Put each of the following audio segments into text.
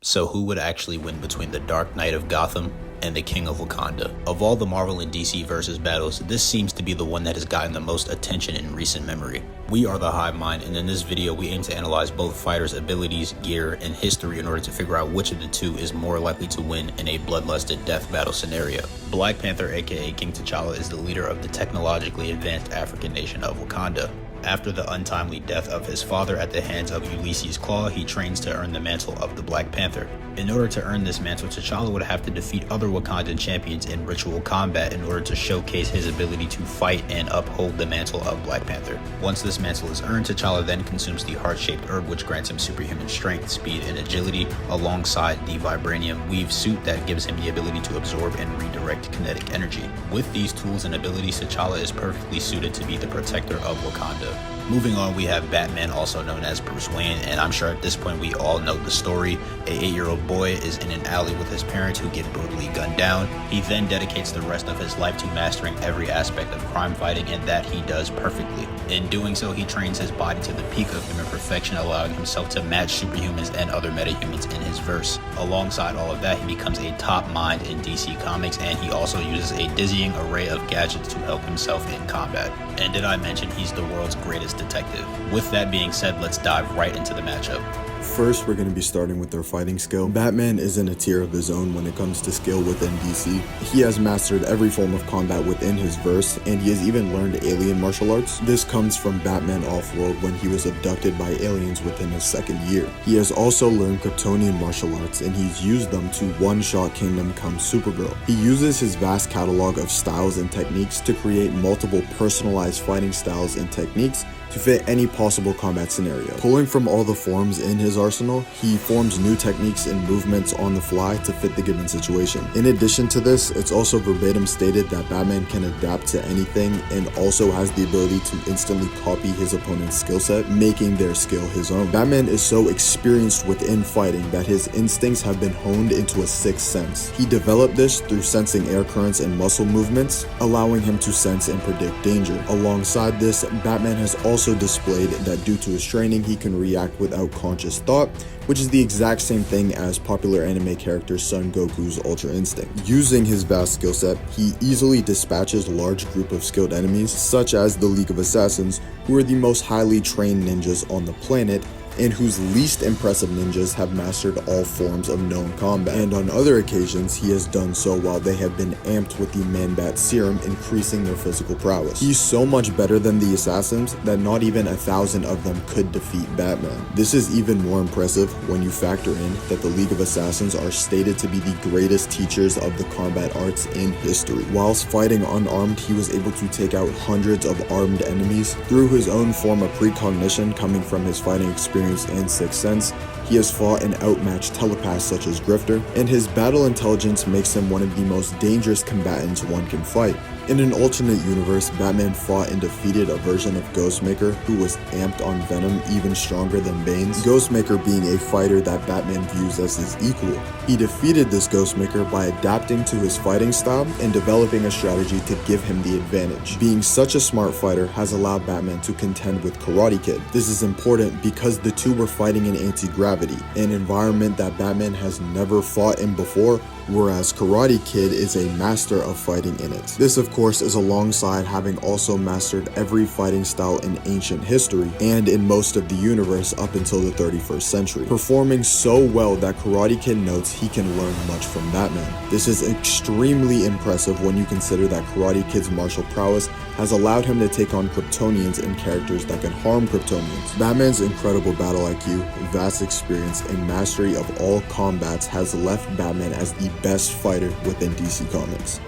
So who would actually win between the Dark Knight of Gotham and the King of Wakanda? Of all the Marvel and DC versus battles, this seems to be the one that has gotten the most attention in recent memory. We are the Hive Mind, and in this video we aim to analyze both fighters' abilities, gear, and history in order to figure out which of the two is more likely to win in a bloodlusted death battle scenario. Black Panther, aka King T'Challa, is the leader of the technologically advanced African nation of Wakanda. After the untimely death of his father at the hands of Ulysses Claw, he trains to earn the mantle of the Black Panther. In order to earn this mantle, T'Challa would have to defeat other Wakandan champions in ritual combat in order to showcase his ability to fight and uphold the mantle of Black Panther. Once this mantle is earned, T'Challa then consumes the heart-shaped herb, which grants him superhuman strength, speed, and agility, alongside the vibranium weave suit that gives him the ability to absorb and redirect kinetic energy. With these tools and abilities, T'Challa is perfectly suited to be the protector of Wakanda. Moving on, we have Batman, also known as Bruce Wayne, and I'm sure at this point we all know the story. A 8-year-old boy is in an alley with his parents who get brutally gunned down. He then dedicates the rest of his life to mastering every aspect of crime fighting, and that he does perfectly. In doing so, he trains his body to the peak of human perfection, allowing himself to match superhumans and other metahumans in his verse. Alongside all of that, he becomes a top mind in DC Comics, and he also uses a dizzying array of gadgets to help himself in combat. And did I mention he's the world's greatest detective? With that being said, let's dive right into the matchup. First, we're going to be starting with their fighting skill. Batman is in a tier of his own when it comes to skill within DC. He has mastered every form of combat within his verse, and he has even learned alien martial arts. This comes from Batman Offworld when he was abducted by aliens within his second year. He has also learned Kryptonian martial arts, and he's used them to one-shot Kingdom Come Supergirl. He uses his vast catalog of styles and techniques to create multiple personalized fighting styles and techniques to fit any possible combat scenario. Pulling from all the forms in his arsenal, he forms new techniques and movements on the fly to fit the given situation. In addition to this, it's also verbatim stated that Batman can adapt to anything and also has the ability to instantly copy his opponent's skill set, making their skill his own. Batman is so experienced within fighting that his instincts have been honed into a sixth sense. He developed this through sensing air currents and muscle movements, allowing him to sense and predict danger. Alongside this, Batman has also displayed that due to his training, he can react without conscious thought, which is the exact same thing as popular anime character Son Goku's Ultra Instinct. Using his vast skill set, he easily dispatches a large group of skilled enemies, such as the League of Assassins, who are the most highly trained ninjas on the planet, and whose least impressive ninjas have mastered all forms of known combat. And on other occasions, he has done so while they have been amped with the Man-Bat serum, increasing their physical prowess. He's so much better than the assassins that not even 1,000 of them could defeat Batman. This is even more impressive when you factor in that the League of Assassins are stated to be the greatest teachers of the combat arts in history. Whilst fighting unarmed, he was able to take out hundreds of armed enemies through his own form of precognition coming from his fighting experience and sixth sense. He has fought and outmatched telepaths such as Grifter, and his battle intelligence makes him one of the most dangerous combatants one can fight. In an alternate universe, Batman fought and defeated a version of Ghostmaker who was amped on Venom even stronger than Bane's, Ghostmaker being a fighter that Batman views as his equal. He defeated this Ghostmaker by adapting to his fighting style and developing a strategy to give him the advantage. Being such a smart fighter has allowed Batman to contend with Karate Kid. This is important because the two were fighting in anti-gravity, an environment that Batman has never fought in before, whereas Karate Kid is a master of fighting in it. This, of course, is alongside having also mastered every fighting style in ancient history and in most of the universe up until the 31st century, performing so well that Karate Kid notes he can learn much from Batman. This is extremely impressive when you consider that Karate Kid's martial prowess has allowed him to take on Kryptonians and characters that can harm Kryptonians. Batman's incredible battle IQ, vast experience, and mastery of all combats has left Batman as the best fighter within DC Comics.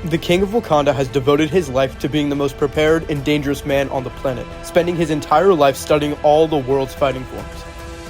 The King of Wakanda has devoted his life to being the most prepared and dangerous man on the planet, spending his entire life studying all the world's fighting forms.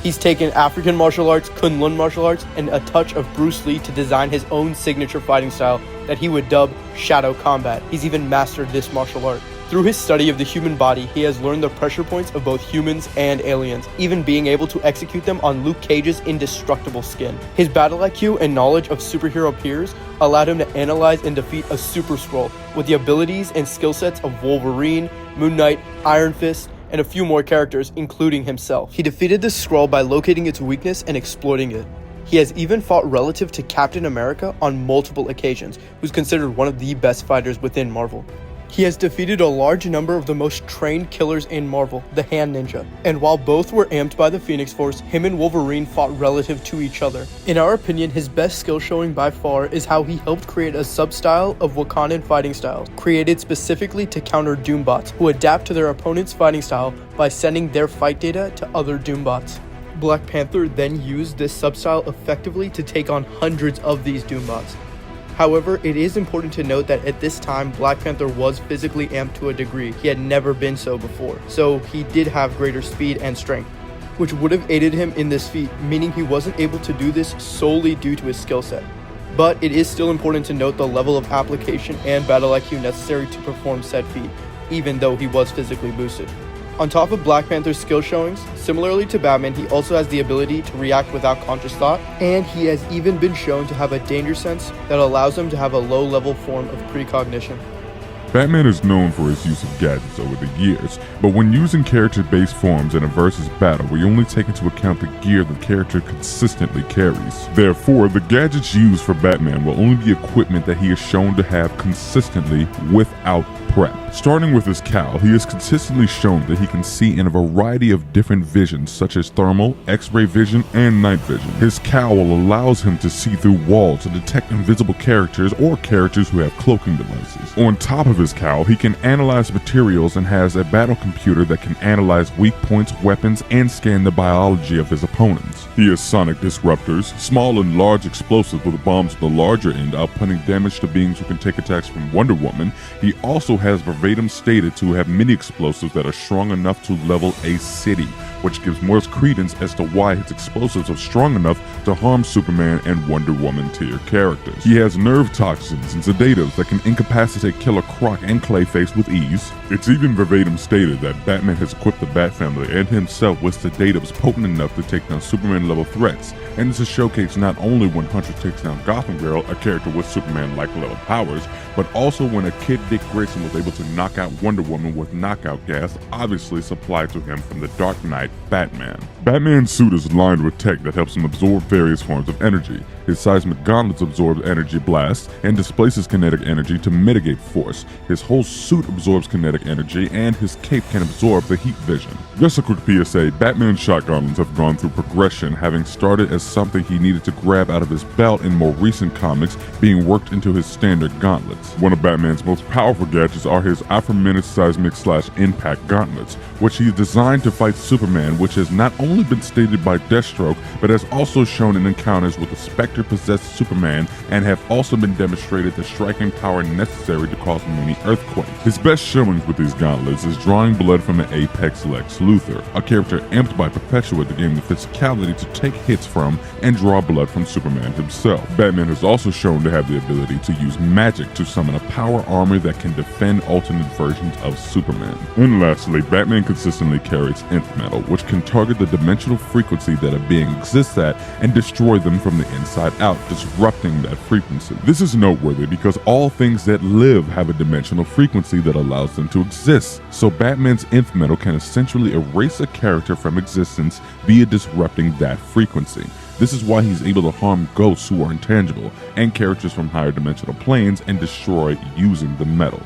He's taken African martial arts, Kunlun martial arts, and a touch of Bruce Lee to design his own signature fighting style that he would dub Shadow Combat. He's even mastered this martial art. Through his study of the human body, he has learned the pressure points of both humans and aliens, even being able to execute them on Luke Cage's indestructible skin. His battle IQ and knowledge of superhero peers allowed him to analyze and defeat a Super Skrull with the abilities and skill sets of Wolverine, Moon Knight, Iron Fist, and a few more characters, including himself. He defeated the Skrull by locating its weakness and exploiting it. He has even fought relative to Captain America on multiple occasions, who's considered one of the best fighters within Marvel. He has defeated a large number of the most trained killers in Marvel, the Hand Ninja. And while both were amped by the Phoenix Force, him and Wolverine fought relative to each other. In our opinion, his best skill showing by far is how he helped create a sub-style of Wakandan fighting styles, created specifically to counter Doombots, who adapt to their opponent's fighting style by sending their fight data to other Doombots. Black Panther then used this sub-style effectively to take on hundreds of these Doombots. However, it is important to note that at this time, Black Panther was physically amped to a degree he had never been so before, so he did have greater speed and strength, which would have aided him in this feat, meaning he wasn't able to do this solely due to his skill set. But it is still important to note the level of application and battle IQ necessary to perform said feat, even though he was physically boosted. On top of Black Panther's skill showings, similarly to Batman, he also has the ability to react without conscious thought, and he has even been shown to have a danger sense that allows him to have a low-level form of precognition. Batman is known for his use of gadgets over the years, but when using character-based forms in a versus battle, we only take into account the gear the character consistently carries. Therefore, the gadgets used for Batman will only be equipment that he is shown to have consistently without prep. Starting with his cowl, he is consistently shown that he can see in a variety of different visions such as thermal, x-ray vision, and night vision. His cowl allows him to see through walls to detect invisible characters or characters who have cloaking devices. On top of his cowl, he can analyze materials and has a battle computer that can analyze weak points, weapons, and scan the biology of his opponents. He has sonic disruptors, small and large explosives with bombs at the larger end outputting damage to beings who can take attacks from Wonder Woman. He also has verbatim stated to have many explosives that are strong enough to level a city, which gives more credence as to why his explosives are strong enough to harm Superman and Wonder Woman tier characters. He has nerve toxins and sedatives that can incapacitate Killer Croc and Clayface with ease. It's even verbatim stated that Batman has equipped the Bat family and himself with sedatives potent enough to take down Superman level threats, and this is showcased not only when Hunter takes down Gotham Girl, a character with Superman-like level powers, but also when a Kid Dick Grayson was able to knock out Wonder Woman with knockout gas, obviously supplied to him from the Dark Knight Batman. Batman's suit is lined with tech that helps him absorb various forms of energy. His seismic gauntlets absorb energy blasts and displaces kinetic energy to mitigate force. His whole suit absorbs kinetic energy, and his cape can absorb the heat vision. Just a quick PSA, Batman's shot gauntlets have gone through progression, having started as something he needed to grab out of his belt in more recent comics, being worked into his standard gauntlets. One of Batman's most powerful gadgets are his Alpha seismic / impact gauntlets, which he designed to fight Superman, which has not only been stated by Deathstroke, but has also shown in encounters with the Spectre-possessed Superman, and have also been demonstrated the striking power necessary to cause many earthquakes. His best showings with these gauntlets is drawing blood from an Apex Lex Luthor, a character amped by Perpetua to gain the physicality to take hits from and draw blood from Superman himself. Batman is also shown to have the ability to use magic to summon a power armor that can defend alternate versions of Superman. And lastly, Batman consistently carries Nth Metal, which can target the dimensional frequency that a being exists at and destroy them from the inside out, disrupting that frequency. This is noteworthy because all things that live have a dimensional frequency that allows them to exist, so Batman's Nth Metal can essentially erase a character from existence via disrupting that frequency. This is why he's able to harm ghosts who are intangible and characters from higher dimensional planes and destroy using the metal.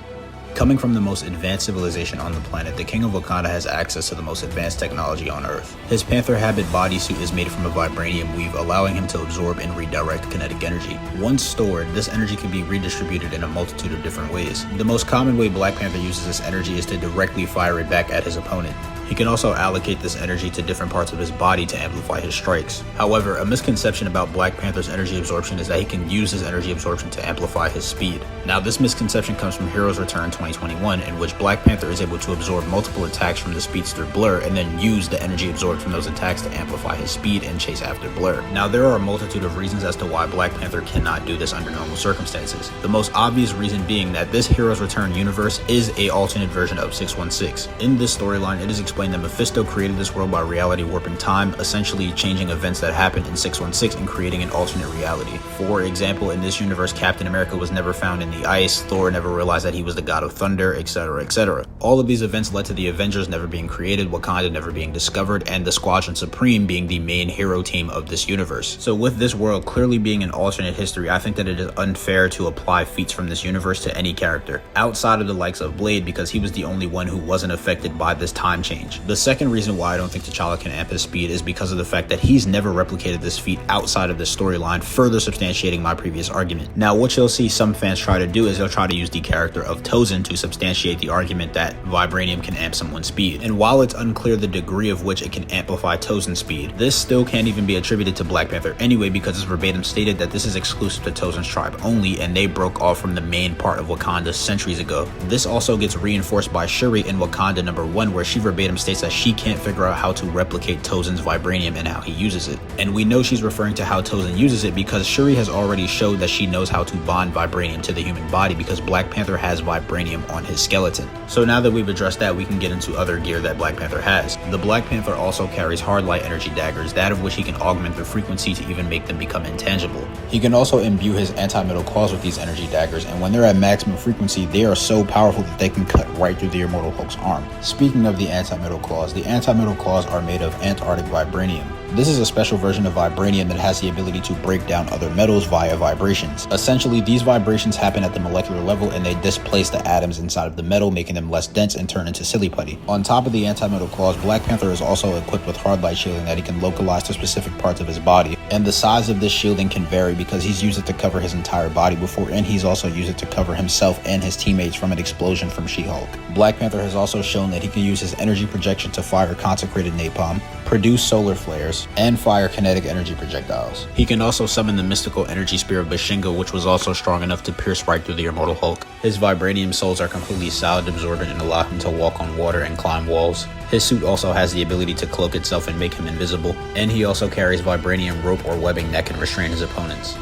Coming from the most advanced civilization on the planet, the King of Wakanda has access to the most advanced technology on Earth. His Panther Habit bodysuit is made from a vibranium weave, allowing him to absorb and redirect kinetic energy. Once stored, this energy can be redistributed in a multitude of different ways. The most common way Black Panther uses this energy is to directly fire it back at his opponent. He can also allocate this energy to different parts of his body to amplify his strikes. However, a misconception about Black Panther's energy absorption is that he can use his energy absorption to amplify his speed. Now, this misconception comes from Heroes Return 2021, in which Black Panther is able to absorb multiple attacks from the speedster Blur and then use the energy absorbed from those attacks to amplify his speed and chase after Blur. Now, there are a multitude of reasons as to why Black Panther cannot do this under normal circumstances. The most obvious reason being that this Heroes Return universe is an alternate version of 616. In this storyline, it is explained that Mephisto created this world by reality warping time, essentially changing events that happened in 616 and creating an alternate reality. For example, in this universe, Captain America was never found in the ice, Thor never realized that he was the god of thunder, etc., etc. All of these events led to the Avengers never being created, Wakanda never being discovered, and the Squadron Supreme being the main hero team of this universe. So with this world clearly being an alternate history, I think that it is unfair to apply feats from this universe to any character, outside of the likes of Blade, because he was the only one who wasn't affected by this time change. The second reason why I don't think T'Challa can amp his speed is because of the fact that he's never replicated this feat outside of this storyline, further substantiating my previous argument. Now, what you'll see some fans try to do is they'll try to use the character of Tozin to substantiate the argument that vibranium can amp someone's speed. And while it's unclear the degree of which it can amplify Tozin's speed, this still can't even be attributed to Black Panther anyway, because it's verbatim stated that this is exclusive to Tozin's tribe only, and they broke off from the main part of Wakanda centuries ago. This also gets reinforced by Shuri in Wakanda #1, where she verbatim states that she can't figure out how to replicate Tozin's vibranium and how he uses it. And we know she's referring to how Tozin uses it because Shuri has already showed that she knows how to bond vibranium to the human body, because Black Panther has vibranium on his skeleton. So now that we've addressed that, we can get into other gear that Black Panther has. The Black Panther also carries hard light energy daggers, that of which he can augment their frequency to even make them become intangible. He can also imbue his anti-metal claws with these energy daggers, and when they're at maximum frequency, they are so powerful that they can cut right through the Immortal Hulk's arm. Speaking of the anti-metal claws, the anti-metal claws are made of Antarctic vibranium. This is a special version of vibranium that has the ability to break down other metals via vibrations. Essentially, these vibrations happen at the molecular level and they displace the atoms inside of the metal, making them less dense and turn into silly putty. On top of the anti-metal claws, Black Panther is also equipped with hard light shielding that he can localize to specific parts of his body. And the size of this shielding can vary because he's used it to cover his entire body before, and he's also used it to cover himself and his teammates from an explosion from She-Hulk. Black Panther has also shown that he can use his energy projection to fire consecrated napalm, produce solar flares, and fire kinetic energy projectiles. He can also summon the mystical energy spear of Bashinga, which was also strong enough to pierce right through the Immortal Hulk. His vibranium soles are completely solid absorbent and allow him to walk on water and climb walls. His suit also has the ability to cloak itself and make him invisible, and he also carries vibranium rope or webbing that can restrain his opponents.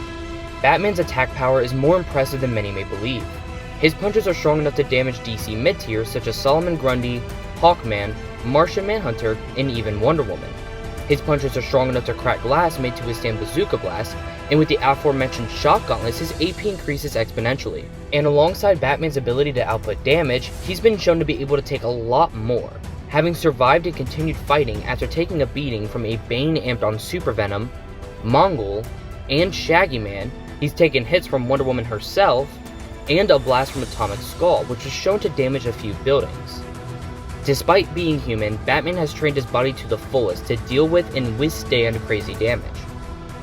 Batman's attack power is more impressive than many may believe. His punches are strong enough to damage DC mid-tiers such as Solomon Grundy, Hawkman, Martian Manhunter, and even Wonder Woman. His punches are strong enough to crack glass made to withstand bazooka blasts, and with the aforementioned shock gauntlets, his AP increases exponentially. And alongside Batman's ability to output damage, he's been shown to be able to take a lot more. Having survived and continued fighting after taking a beating from a Bane amped on Super Venom, Mongol, and Shaggy Man, he's taken hits from Wonder Woman herself, and a blast from Atomic Skull, which is shown to damage a few buildings. Despite being human, Batman has trained his body to the fullest to deal with and withstand crazy damage.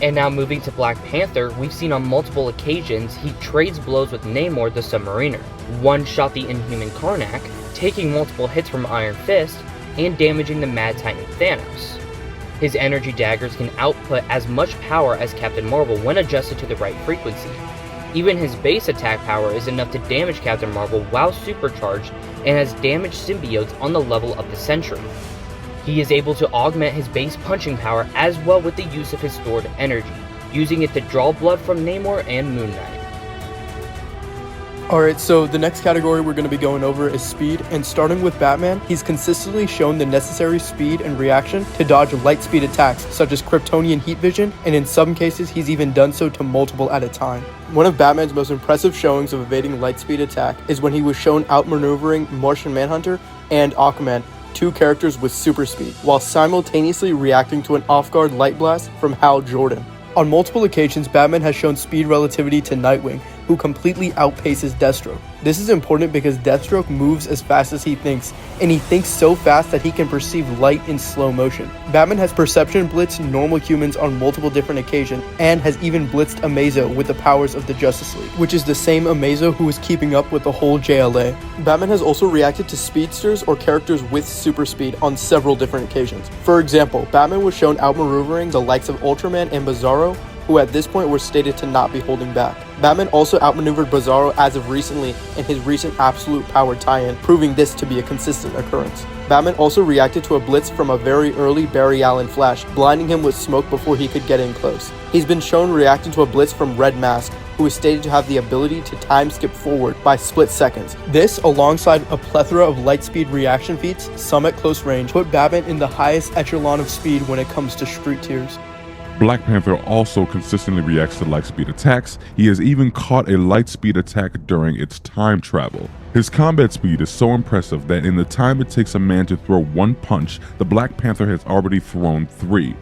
And now moving to Black Panther, we've seen on multiple occasions he trades blows with Namor the Submariner, one-shot the Inhuman Karnak, taking multiple hits from Iron Fist, and damaging the Mad Titan Thanos. His energy daggers can output as much power as Captain Marvel when adjusted to the right frequency. Even his base attack power is enough to damage Captain Marvel while supercharged, and has damaged symbiotes on the level of the Sentry. He is able to augment his base punching power as well with the use of his stored energy, using it to draw blood from Namor and Moon Knight. Alright, so the next category we're going to be going over is speed, and starting with Batman, he's consistently shown the necessary speed and reaction to dodge light speed attacks such as Kryptonian heat vision, and in some cases he's even done so to multiple at a time. One of Batman's most impressive showings of evading light speed attack is when he was shown outmaneuvering Martian Manhunter and Aquaman, two characters with super speed, while simultaneously reacting to an off-guard light blast from Hal Jordan. On multiple occasions, Batman has shown speed relativity to Nightwing, who completely outpaces Deathstroke. This is important because Deathstroke moves as fast as he thinks, and he thinks so fast that he can perceive light in slow motion. Batman has perception blitzed normal humans on multiple different occasions, and has even blitzed Amazo with the powers of the Justice League, which is the same Amazo who is keeping up with the whole JLA. Batman has also reacted to speedsters or characters with super speed on several different occasions. For example, Batman was shown outmaneuvering the likes of Ultraman and Bizarro, who at this point were stated to not be holding back. Batman also outmaneuvered Bizarro as of recently in his recent Absolute Power tie-in, proving this to be a consistent occurrence. Batman also reacted to a blitz from a very early Barry Allen Flash, blinding him with smoke before he could get in close. He's been shown reacting to a blitz from Red Mask, who is stated to have the ability to time skip forward by split seconds. This, alongside a plethora of light speed reaction feats, some at close range, put Batman in the highest echelon of speed when it comes to street tiers. Black Panther also consistently reacts to light-speed attacks. He has even caught a light-speed attack during its time travel. His combat speed is so impressive that in the time it takes a man to throw one punch, the Black Panther has already thrown 3.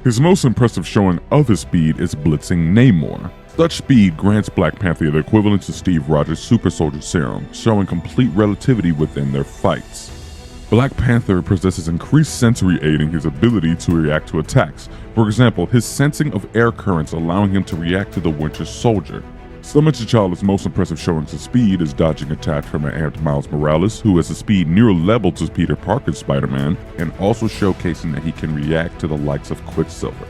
His most impressive showing of his speed is blitzing Namor. Such speed grants Black Panther the equivalent to Steve Rogers' Super Soldier Serum, showing complete relativity within their fights. Black Panther possesses increased sensory aiding his ability to react to attacks. For example, his sensing of air currents allowing him to react to the Winter Soldier. Some of T'Challa's most impressive showings of speed is dodging attacks from an amped Miles Morales, who has a speed near level to Peter Parker's Spider-Man, and also showcasing that he can react to the likes of Quicksilver.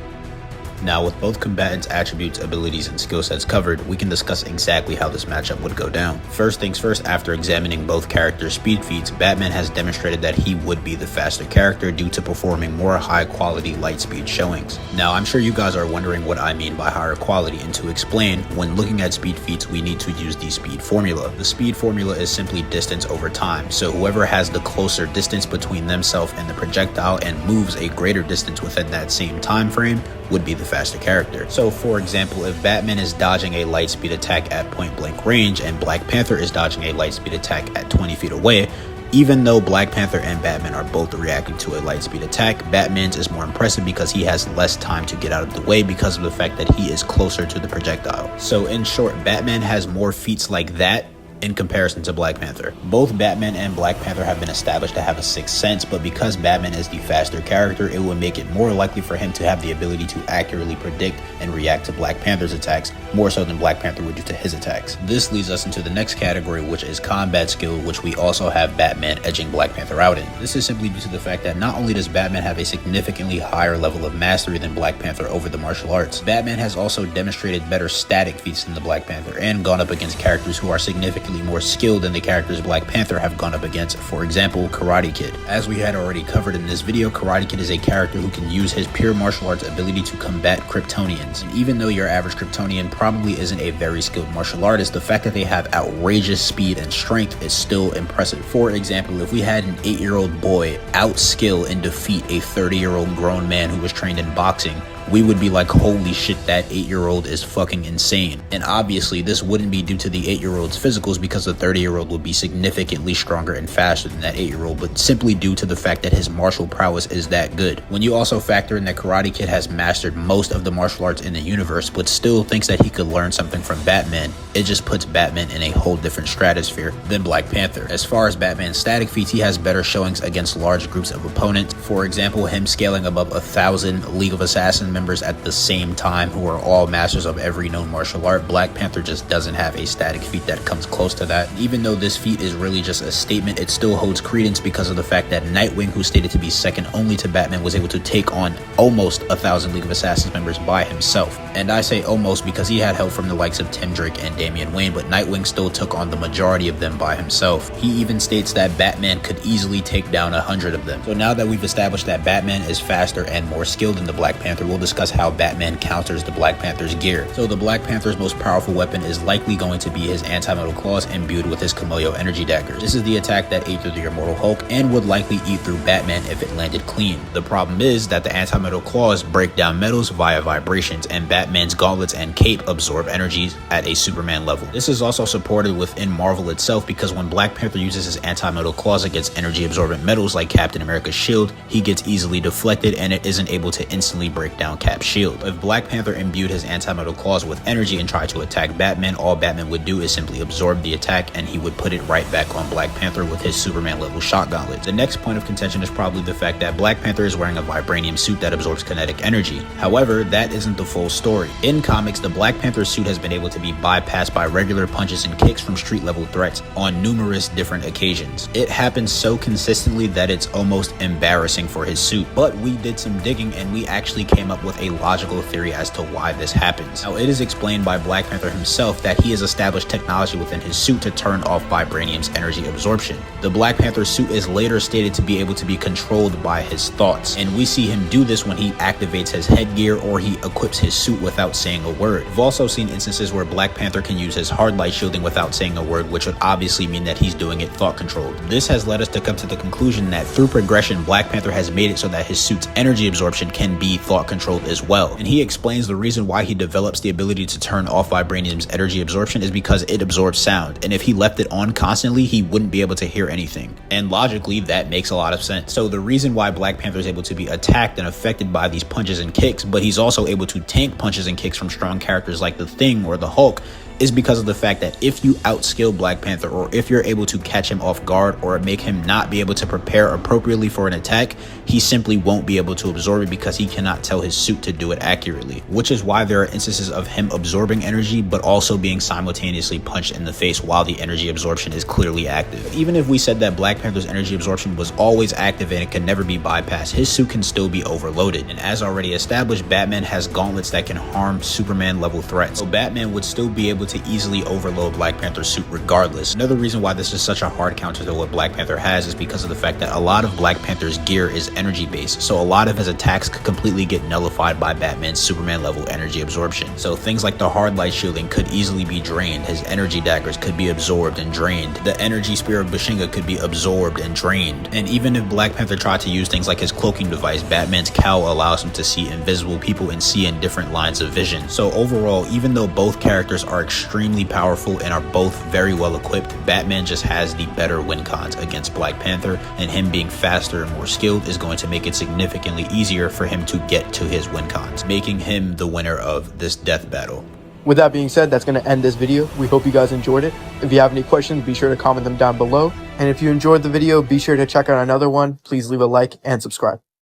Now, with both combatants' attributes, abilities, and skill sets covered, we can discuss exactly how this matchup would go down. First things first, after examining both characters' speed feats, Batman has demonstrated that he would be the faster character due to performing more high-quality light speed showings. Now, I'm sure you guys are wondering what I mean by higher quality, and to explain, when looking at speed feats, we need to use the speed formula. The speed formula is simply distance over time, so whoever has the closer distance between themselves and the projectile and moves a greater distance within that same time frame would be the faster character. So for example, if Batman is dodging a light speed attack at point blank range and Black Panther is dodging a light speed attack at 20 feet away, even though Black Panther and Batman are both reacting to a light speed attack, Batman's is more impressive because he has less time to get out of the way because of the fact that he is closer to the projectile. So in short, Batman has more feats like that in comparison to Black Panther. Both Batman and Black Panther have been established to have a sixth sense, but because Batman is the faster character, it will make it more likely for him to have the ability to accurately predict and react to Black Panther's attacks, more so than Black Panther would do to his attacks. This leads us into the next category, which is combat skill, which we also have Batman edging Black Panther out in. This is simply due to the fact that not only does Batman have a significantly higher level of mastery than Black Panther over the martial arts, Batman has also demonstrated better static feats than the Black Panther and gone up against characters who are significantly more skilled than the characters Black Panther have gone up against, for example, Karate Kid. As we had already covered in this video, Karate Kid is a character who can use his pure martial arts ability to combat Kryptonians. And even though your average Kryptonian probably isn't a very skilled martial artist, the fact that they have outrageous speed and strength is still impressive. For example, if we had an 8-year-old boy outskill and defeat a 30-year-old grown man who was trained in boxing, we would be like, holy shit, that 8-year-old is fucking insane. And obviously this wouldn't be due to the 8-year-old's physicals because the 30-year-old would be significantly stronger and faster than that 8-year-old, but simply due to the fact that his martial prowess is that good. When you also factor in that Karate Kid has mastered most of the martial arts in the universe, but still thinks that he could learn something from Batman, it just puts Batman in a whole different stratosphere than Black Panther. As far as Batman's static feats, he has better showings against large groups of opponents. For example, him scaling above 1,000 League of Assassins members at the same time who are all masters of every known martial art. Black Panther just doesn't have a static feat that comes close to that. Even though this feat is really just a statement, it still holds credence because of the fact that Nightwing, who stated to be second only to Batman, was able to take on almost 1,000 League of Assassins members by himself. And I say almost because he had help from the likes of Tim Drake and Damian Wayne, but Nightwing still took on the majority of them by himself. He even states that Batman could easily take down 100 of them. So now that we've established that Batman is faster and more skilled than the Black Panther, we'll discuss how Batman counters the Black Panther's gear. So the Black Panther's most powerful weapon is likely going to be his anti-metal claws imbued with his Kameo energy daggers. This is the attack that ate through the Immortal Hulk and would likely eat through Batman if it landed clean. The problem is that the anti-metal claws break down metals via vibrations, and Batman's gauntlets and cape absorb energies at a Superman level. This is also supported within Marvel itself because when Black Panther uses his anti-metal claws against energy absorbent metals like Captain America's shield, he gets easily deflected and it isn't able to instantly break down Cap's shield. If Black Panther imbued his anti-metal claws with energy and tried to attack Batman, all Batman would do is simply absorb the attack and he would put it right back on Black Panther with his Superman level shot gauntlet. The next point of contention is probably the fact that Black Panther is wearing a vibranium suit that absorbs kinetic energy. However, that isn't the full story. In comics, the Black Panther suit has been able to be bypassed by regular punches and kicks from street level threats on numerous different occasions. It happens so consistently that it's almost embarrassing for his suit. But we did some digging and we actually came up with a logical theory as to why this happens. Now, it is explained by Black Panther himself that he has established technology within his suit to turn off vibranium's energy absorption. The Black Panther suit is later stated to be able to be controlled by his thoughts, and we see him do this when he activates his headgear or he equips his suit without saying a word. We've also seen instances where Black Panther can use his hard light shielding without saying a word, which would obviously mean that he's doing it thought controlled. This has led us to come to the conclusion that through progression, Black Panther has made it so that his suit's energy absorption can be thought controlled controlled as well. And he explains the reason why he develops the ability to turn off vibranium's energy absorption is because it absorbs sound, and if he left it on constantly, he wouldn't be able to hear anything. And logically, that makes a lot of sense. So the reason why Black Panther is able to be attacked and affected by these punches and kicks, but he's also able to tank punches and kicks from strong characters like the Thing or the Hulk, is because of the fact that if you outskill Black Panther, or if you're able to catch him off guard or make him not be able to prepare appropriately for an attack, he simply won't be able to absorb it because he cannot tell his suit to do it accurately. Which is why there are instances of him absorbing energy but also being simultaneously punched in the face while the energy absorption is clearly active. Even if we said that Black Panther's energy absorption was always active and it can never be bypassed, his suit can still be overloaded. And as already established, Batman has gauntlets that can harm Superman level threats, so Batman would still be able to easily overload Black Panther's suit regardless. Another reason why this is such a hard counter to what Black Panther has is because of the fact that a lot of Black Panther's gear is energy based, so a lot of his attacks could completely get nullified by Batman's Superman level energy absorption. So things like the hard light shielding could easily be drained, his energy daggers could be absorbed and drained, the energy spear of Bashinga could be absorbed and drained, and even if Black Panther tried to use things like his cloaking device, Batman's cowl allows him to see invisible people and see in different lines of vision. So overall, even though both characters are extremely powerful and are both very well equipped, Batman just has the better win cons against Black Panther, and him being faster and more skilled is going to make it significantly easier for him to get to his win cons, making him the winner of this death battle. With that being said, that's going to end this video. We hope you guys enjoyed it. If you have any questions, be sure to comment them down below. And if you enjoyed the video, be sure to check out another one. Please leave a like and subscribe.